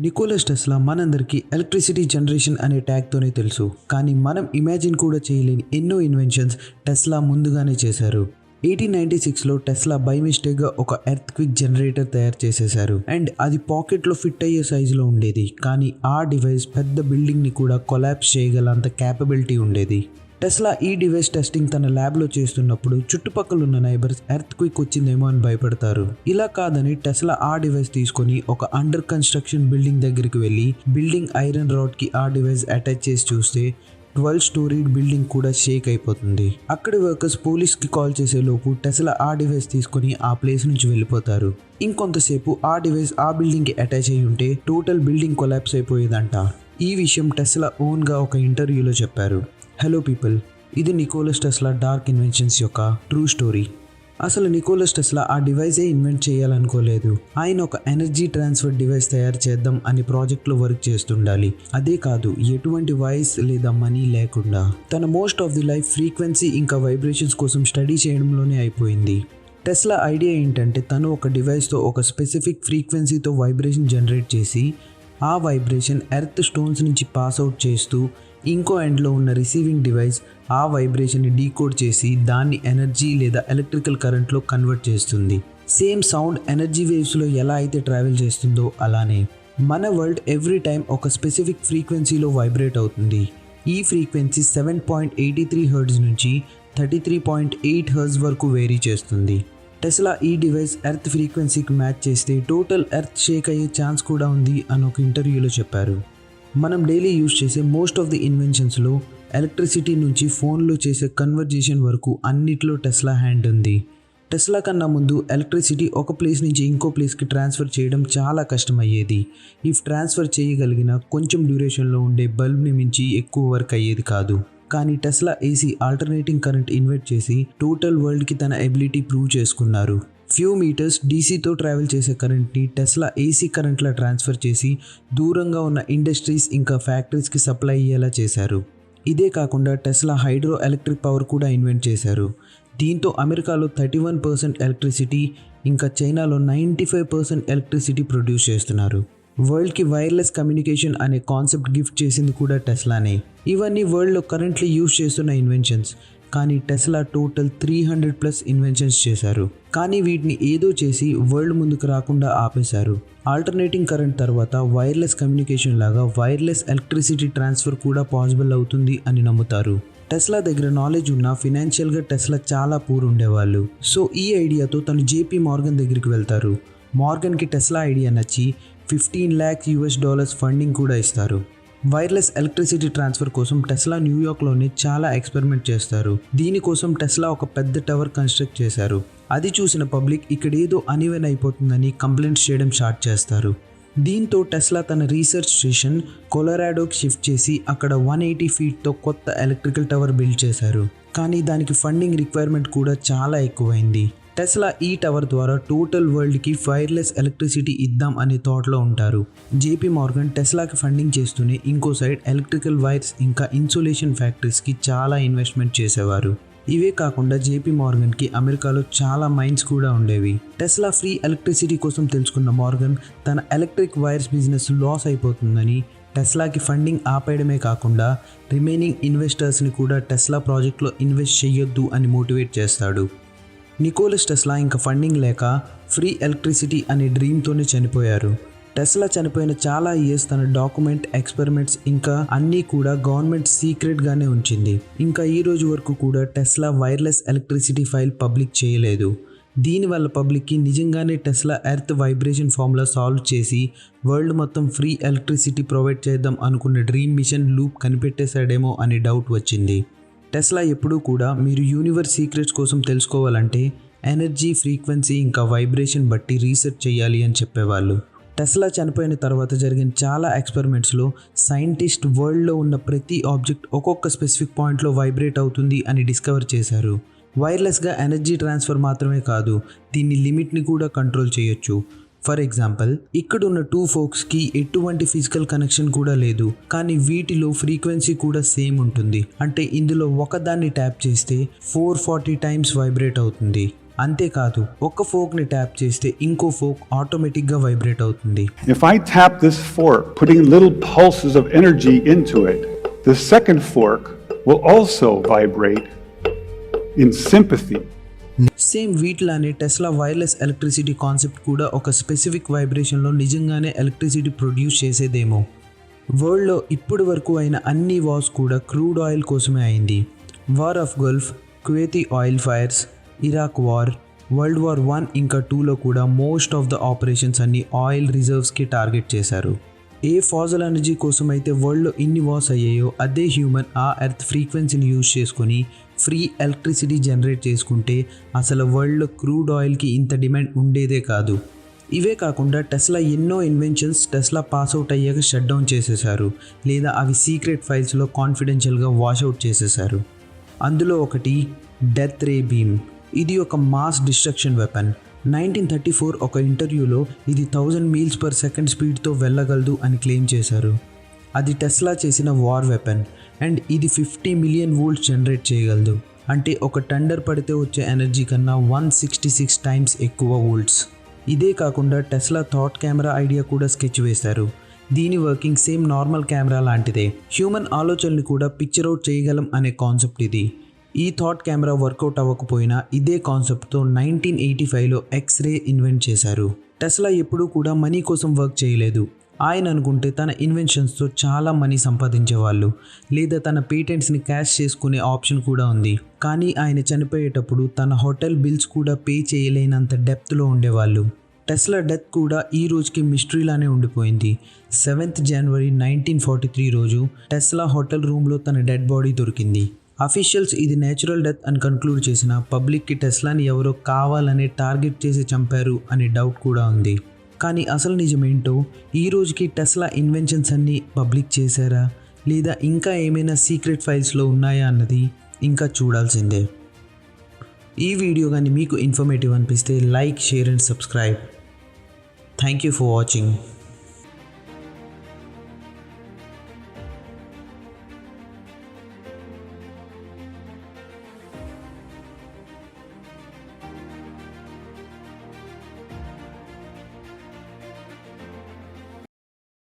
Nicholas Tesla మనందరికీ electricity generation అనే ట్యాగ్తోనే తెలుసు. కానీ మనం ఇమాజిన్ కూడా చేయలేని ఎన్నో ఇన్వెన్షన్స్ టెస్లా ముందుగానే చేశారు. 1896లో టెస్లా బై మిస్టేక్గా ఒక ఎర్త్ క్విక్ జనరేటర్ తయారు చేసేశారు. అండ్ అది పాకెట్లో ఫిట్ అయ్యే సైజులో ఉండేది. కానీ ఆ డివైస్ పెద్ద బిల్డింగ్ని కూడా కొలాప్స్ చేయగలంత క్యాపబిలిటీ ఉండేది. టెస్లా ఈ డివైస్ టెస్టింగ్ తన ల్యాబ్లో చేస్తున్నప్పుడు చుట్టుపక్కల ఉన్న నైబర్స్ ఎర్త్ క్విక్ వచ్చిందేమో అని భయపడతారు. ఇలా కాదని టెస్లా ఆ డివైస్ తీసుకొని ఒక అండర్ కన్స్ట్రక్షన్ బిల్డింగ్ దగ్గరికి వెళ్ళి బిల్డింగ్ ఐరన్ రాడ్కి ఆ డివైస్ అటాచ్ చేసి చూస్తే 12 స్టోరీడ్ బిల్డింగ్ కూడా షేక్ అయిపోతుంది. అక్కడి వర్కర్స్ పోలీస్కి కాల్ చేసే లోపు టెస్లా ఆ డివైస్ తీసుకొని ఆ ప్లేస్ నుంచి వెళ్ళిపోతారు. ఇంకొంతసేపు ఆ డివైస్ ఆ బిల్డింగ్కి అటాచ్ అయి ఉంటే టోటల్ బిల్డింగ్ కొలాప్స్ అయిపోయేదంట. ఈ విషయం టెస్లా ఓన్గా ఒక ఇంటర్వ్యూలో చెప్పారు. హలో పీపుల్, ఇది నికోలస్ టెస్లా డార్క్ ఇన్వెన్షన్స్ యొక్క ట్రూ స్టోరీ. అసలు నికోలస్ టెస్లా ఆ డివైసే ఇన్వెంట్ చేయాలనుకోలేదు. ఆయన ఒక ఎనర్జీ ట్రాన్స్ఫర్ డివైస్ తయారు చేద్దాం అనే ప్రాజెక్ట్లో వర్క్ చేస్తుండాలి. అదే కాదు, ఎటువంటి వాయిస్ లేదా మనీ లేకుండా తన most of the life frequency ఇంకా వైబ్రేషన్స్ కోసం స్టడీ చేయడంలోనే అయిపోయింది. టెస్లా ఐడియా ఏంటంటే తను ఒక డివైస్తో ఒక స్పెసిఫిక్ ఫ్రీక్వెన్సీతో వైబ్రేషన్ జనరేట్ చేసి ఆ వైబ్రేషన్ ఎర్త్ స్టోన్స్ నుంచి పాస్ అవుట్ చేస్తూ ఇంకో ఎండ్లో ఉన్న రిసీవింగ్ డివైస్ ఆ వైబ్రేషన్ని డీకోడ్ చేసి దాన్ని ఎనర్జీ లేదా ఎలక్ట్రికల్ కరెంట్లో కన్వర్ట్ చేస్తుంది. సేమ్ సౌండ్ ఎనర్జీ వేవ్స్లో ఎలా అయితే ట్రావెల్ చేస్తుందో అలానే మన వరల్డ్ ఎవ్రీ టైం ఒక స్పెసిఫిక్ ఫ్రీక్వెన్సీలో వైబ్రేట్ అవుతుంది. ఈ ఫ్రీక్వెన్సీ 7.83 హెర్ట్జ్ నుంచి 33.8 హెర్ట్జ్ వరకు వేరీ చేస్తుంది. టెస్లా ఈ డివైస్ ఎర్త్ ఫ్రీక్వెన్సీకి మ్యాచ్ చేస్తే టోటల్ ఎర్త్ షేక్ అయ్యే ఛాన్స్ కూడా ఉంది అని ఒక ఇంటర్వ్యూలో చెప్పారు. మనం డైలీ యూజ్ చేసే మోస్ట్ ఆఫ్ ది ఇన్వెన్షన్స్లో ఎలక్ట్రిసిటీ నుంచి ఫోన్లో చేసే కన్వర్జేషన్ వరకు అన్నిట్లో టెస్లా హ్యాండ్ ఉంది. టెస్లా కన్నా ముందు ఎలక్ట్రిసిటీ ఒక ప్లేస్ నుంచి ఇంకో ప్లేస్కి ట్రాన్స్ఫర్ చేయడం చాలా కష్టమయ్యేది. ఇఫ్ ట్రాన్స్ఫర్ చేయగలిగిన కొంచెం డ్యూరేషన్లో ఉండే బల్బ్ని మించి ఎక్కువ వర్క్ అయ్యేది కాదు. కానీ Tesla AC alternating current invent చేసి టోటల్ వరల్డ్కి తన ఎబిలిటీ ప్రూవ్ చేసుకున్నారు. ఫ్యూ మీటర్స్ డీసీతో ట్రావెల్ చేసే కరెంట్ని టెస్లా ఏసీ కరెంట్లా ట్రాన్స్ఫర్ చేసి దూరంగా ఉన్న ఇండస్ట్రీస్ ఇంకా ఫ్యాక్టరీస్కి సప్లై అయ్యేలా చేశారు. ఇదే కాకుండా టెస్లా హైడ్రో ఎలక్ట్రిక్ పవర్ కూడా ఇన్వెంట్ చేశారు. దీంతో అమెరికాలో 31% ఎలక్ట్రిసిటీ ఇంకా చైనాలో 95% ఎలక్ట్రిసిటీ ప్రొడ్యూస్ చేస్తున్నారు. వరల్డ్కి వైర్లెస్ కమ్యూనికేషన్ అనే కాన్సెప్ట్ గిఫ్ట్ చేసింది కూడా టెస్లానే. ఇవన్నీ వరల్డ్లో కరెంట్లీ యూజ్ చేస్తున్న ఇన్వెన్షన్స్. కానీ టెస్లా టోటల్ 300+ ఇన్వెన్షన్స్ చేశారు. కానీ వీటిని ఏదో చేసి వరల్డ్ ముందుకు రాకుండా ఆపేశారు. ఆల్టర్నేటింగ్ కరెంట్ తర్వాత వైర్లెస్ కమ్యూనికేషన్ లాగా వైర్లెస్ ఎలక్ట్రిసిటీ ట్రాన్స్ఫర్ కూడా పాసిబుల్ అవుతుంది అని నమ్ముతారు. టెస్లా దగ్గర నాలెడ్జ్ ఉన్న ఫినాన్షియల్గా టెస్లా చాలా పూర్ ఉండేవాళ్ళు. సో ఈ ఐడియాతో తను జేపీ మార్గన్ దగ్గరికి వెళ్తారు. మార్గన్కి టెస్లా ఐడియా నచ్చి $15 lakhs ఫండింగ్ కూడా ఇస్తారు. వైర్లెస్ ఎలక్ట్రిసిటీ ట్రాన్స్ఫర్ కోసం టెస్లా న్యూయార్క్లోనే చాలా ఎక్స్పెరిమెంట్ చేస్తారు. దీనికోసం టెస్లా ఒక పెద్ద టవర్ కన్స్ట్రక్ట్ చేశారు. అది చూసిన పబ్లిక్ ఇక్కడేదో అన్ఈవెన్ అయిపోతుందని కంప్లైంట్స్ చేయడం స్టార్ట్ చేస్తారు. దీంతో టెస్లా తన రీసెర్చ్ స్టేషన్ కొలరాడోకి షిఫ్ట్ చేసి అక్కడ 180 ఫీట్తో కొత్త ఎలక్ట్రికల్ టవర్ బిల్డ్ చేశారు. కానీ దానికి ఫండింగ్ రిక్వైర్మెంట్ కూడా చాలా ఎక్కువైంది. టెస్లా ఈ టవర్ ద్వారా టోటల్ వరల్డ్కి వైర్లెస్ ఎలక్ట్రిసిటీ ఇద్దాం అనే థాట్లో ఉంటారు. జేపీ మార్గన్ టెస్లాకి ఫండింగ్ చేస్తూనే ఇంకో సైడ్ ఎలక్ట్రికల్ వైర్స్ ఇంకా ఇన్సులేషన్ ఫ్యాక్టరీస్కి చాలా ఇన్వెస్ట్మెంట్ చేసేవారు. ఇవే కాకుండా జేపీ మార్గన్కి అమెరికాలో చాలా మైన్స్ కూడా ఉండేవి. టెస్లా ఫ్రీ ఎలక్ట్రిసిటీ కోసం తెలుసుకున్న మార్గన్ తన ఎలక్ట్రిక్ వైర్స్ బిజినెస్ లాస్ అయిపోతుందని టెస్లాకి ఫండింగ్ ఆపేయడమే కాకుండా రిమైనింగ్ ఇన్వెస్టర్స్ని కూడా టెస్లా ప్రాజెక్ట్లో ఇన్వెస్ట్ చేయొద్దు అని మోటివేట్ చేస్తాడు. నికోలస్ టెస్లా ఇంకా ఫండింగ్ లేక ఫ్రీ ఎలక్ట్రిసిటీ అనే డ్రీమ్తోనే చనిపోయారు. టెస్లా చనిపోయిన చాలా ఇయర్స్ తన డాక్యుమెంట్, ఎక్స్పెరిమెంట్స్ ఇంకా అన్నీ కూడా గవర్నమెంట్ సీక్రెట్గానే ఉంచింది. ఇంకా ఈ రోజు వరకు కూడా Tesla wireless electricity file public చేయలేదు. దీనివల్ల పబ్లిక్కి నిజంగానే Tesla earth vibration formula solve చేసి వరల్డ్ మొత్తం ఫ్రీ ఎలక్ట్రిసిటీ ప్రొవైడ్ చేద్దాం అనుకున్న డ్రీమ్ మిషన్ లూప్ కనిపెట్టేశాడేమో అనే డౌట్ వచ్చింది. టెస్లా ఎప్పుడూ కూడా మీరు యూనివర్స్ సీక్రెట్స్ కోసం తెలుసుకోవాలంటే ఎనర్జీ, ఫ్రీక్వెన్సీ ఇంకా వైబ్రేషన్ బట్టి రీసెర్చ్ చేయాలి అని చెప్పేవాళ్ళు. టెస్లా చనిపోయిన తర్వాత జరిగిన చాలా ఎక్స్పెరిమెంట్స్లో సైంటిస్ట్ వరల్డ్లో ఉన్న ప్రతి ఆబ్జెక్ట్ ఒక్కొక్క స్పెసిఫిక్ పాయింట్లో వైబ్రేట్ అవుతుంది అని డిస్కవర్ చేశారు. వైర్లెస్గా ఎనర్జీ ట్రాన్స్ఫర్ మాత్రమే కాదు, దీన్ని లిమిట్ని కూడా కంట్రోల్ చేయొచ్చు. ఫర్ ఎగ్జాంపుల్, ఇక్కడున్న 2 ఫోక్స్కి ఎటువంటి ఫిజికల్ కనెక్షన్ కూడా లేదు. కానీ వీటిలో ఫ్రీక్వెన్సీ కూడా సేమ్ ఉంటుంది. అంటే ఇందులో ఒకదాన్ని ట్యాప్ చేస్తే 440 టైమ్స్ వైబ్రేట్ అవుతుంది. అంతేకాదు ఒక్క ఫోక్ని ట్యాప్ చేస్తే ఇంకో ఫోక్ ఆటోమేటిక్గా వైబ్రేట్ అవుతుంది. If I tap this fork, putting little pulses of energy into it, the second fork will also vibrate in sympathy. Same వీటిలానే టెస్లా వైర్లెస్ ఎలక్ట్రిసిటీ కాన్సెప్ట్ కూడా ఒక స్పెసిఫిక్ వైబ్రేషన్లో నిజంగానే ఎలక్ట్రిసిటీ ప్రొడ్యూస్ చేసేదేమో. వరల్డ్లో ఇప్పటి వరకు అయిన అన్ని వార్స్ కూడా క్రూడ్ ఆయిల్ కోసమే అయింది. War of Gulf, కువైతీ oil fires, Iraq war, world war 1 ఇంకా 2లో కూడా మోస్ట్ ఆఫ్ ద ఆపరేషన్స్ అన్ని ఆయిల్ రిజర్వ్స్కి టార్గెట్ చేశారు. ఏ ఫాజల్ ఎనర్జీ కోసం అయితే వరల్డ్లో ఇన్ని వార్స్ అయ్యాయో అదే హ్యూమన్ ఆ ఎర్త్ ఫ్రీక్వెన్సీని యూజ్ చేసుకొని ఫ్రీ ఎలక్ట్రిసిటీ జనరేట్ చేసుకుంటే అసలు వరల్డ్లో క్రూడ్ ఆయిల్కి ఇంత డిమాండ్ ఉండేదే కాదు. ఇవే కాకుండా టెస్లా ఎన్నో ఇన్వెన్షన్స్ టెస్లా పాస్అవుట్ అయ్యాక షట్ డౌన్ చేసేశారు, లేదా అవి సీక్రెట్ ఫైల్స్లో కాన్ఫిడెన్షియల్గా వాష్అవుట్ చేసేశారు. అందులో ఒకటి డెత్ రే బీమ్. ఇది ఒక మాస్ డిస్ట్రక్షన్ వెపన్. 1934 ఒక ఇంటర్వ్యూలో ఇది 1000 మీల్స్ పర్ సెకండ్ స్పీడ్తో వెళ్ళగలదు అని క్లెయిమ్ చేశారు. అది టెస్లా చేసిన వార్ వెపన్ అండ్ ఇది 50 మిలియన్ వోల్ట్స్ జనరేట్ చేయగలదు. అంటే ఒక టండర్ పడితే వచ్చే ఎనర్జీ కన్నా 166 టైమ్స్ ఎక్కువ వోల్ట్స్. ఇదే కాకుండా టెస్లా థాట్ కెమెరా ఐడియా కూడా స్కెచ్ వేశారు. దీని వర్కింగ్ సేమ్ నార్మల్ కెమెరా లాంటిదే. హ్యూమన్ ఆలోచనని కూడా పిక్చర్ అవుట్ చేయగలం అనే కాన్సెప్ట్ ఇది. ఈ థాట్ కెమెరా వర్కౌట్ అవ్వకపోయినా ఇదే కాన్సెప్ట్తో 1985లో ఎక్స్రే ఇన్వెంట్ చేశారు. టెస్లా ఎప్పుడూ కూడా మనీ కోసం వర్క్ చేయలేదు. ఆయన అనుకుంటే తన ఇన్వెన్షన్స్తో చాలా మనీ సంపాదించేవాళ్ళు, లేదా తన పేటెంట్స్ని క్యాష్ చేసుకునే ఆప్షన్ కూడా ఉంది. కానీ ఆయన చనిపోయేటప్పుడు తన హోటల్ బిల్స్ కూడా పే చేయలేనంత డెప్త్లో ఉండేవాళ్ళు. టెస్లా డెత్ కూడా ఈ రోజుకి మిస్టరీలానే ఉండిపోయింది. 7th జనవరి 1943 రోజు టెస్లా హోటల్ రూమ్లో తన డెడ్ బాడీ దొరికింది. అఫీషియల్స్ ఇది నేచురల్ డెత్ అని కన్క్లూడ్ చేసిన పబ్లిక్కి టెస్లాని ఎవరో కావాలనే టార్గెట్ చేసి చంపారు అనే డౌట్ కూడా ఉంది. కానీ అసలు నిజమేంటో, ఈ రోజుకి టెస్లా ఇన్వెన్షన్స్ అన్నీ పబ్లిక్ చేశారా లేదా ఇంకా ఏమైనా సీక్రెట్ ఫైల్స్లో ఉన్నాయా అన్నది ఇంకా చూడాల్సిందే. ఈ వీడియో కానీ మీకు ఇన్ఫర్మేటివ్ అనిపిస్తే like, share and subscribe. Thank you for watching.